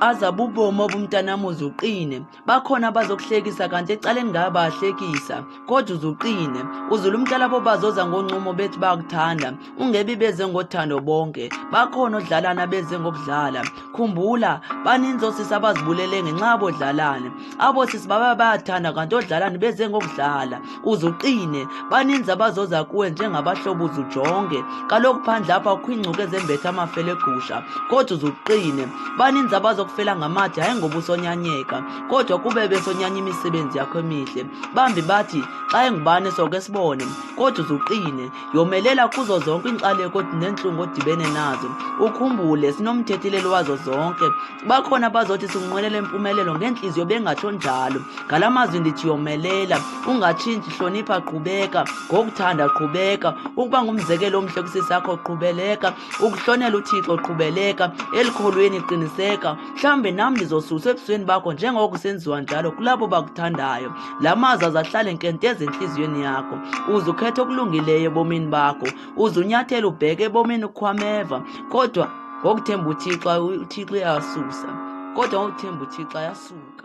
Azabe ubomi obumntanami uzuqine. Bakhona abazokuhlekisa kanti ecaleni ngabe bayahlekisa, kodwa uzuqine. Uzula umntalabo bazoza ngonqumo bethi bayakuthanda, ungebi beze ngothando bonke. Bakhona odlalana beze ngokudlala. Khumbula, baninzi osisi abazibulele ngenxa yabodlalane. Abosisi baba bayathanda kanti odlalane beze ngokudlala. Uzuqine, baninzi abazoza kuwe njengabahlobo uzujonge. Kaloku phandle apha kukho ingcuku ezembethe amafele egusha, kodwa uzuqine. Baninzi abazokufela ngamathe hayi ngoba usonyanyeka, kodwa kube besonyanya imisebenzi yakho emihle. Bambi bathi xa engubani soke sibone, kodwa uzuqine. Yomelela kuzo zonke iinxaleko nentlungu odibene nazo. Ukhumbule sinomthethileli wazo zonke. Bakhona abazothi sikunqwenela impumelelo ngenhliziyo bengatsho njalo. Ngala mazwi ndithi yomelela, ungatshintshi, hlonipha, qhubeka. Ngokuthanda qhubeka. Ukuba ngumzekelo omhle kusisi yakho qhubeleka. Ukuhlonela uThixo qhubeleka. Elikholweni qiniseka. Mhlawumbe nam ndizosuswa ebusweni bakho njengoko kusenziwa njalo kulabo bakuthandayo. La mazwi azahlale nkenteza entliziyweni yakho. Uze ukhethe okulungileyo ebomini bakho. Uze unyathele ubheke ebomini ukhwameva. Kodwa ngokuthemba uThixo uyasusa. Kodwa ngokuthemba uThixo ayasuka.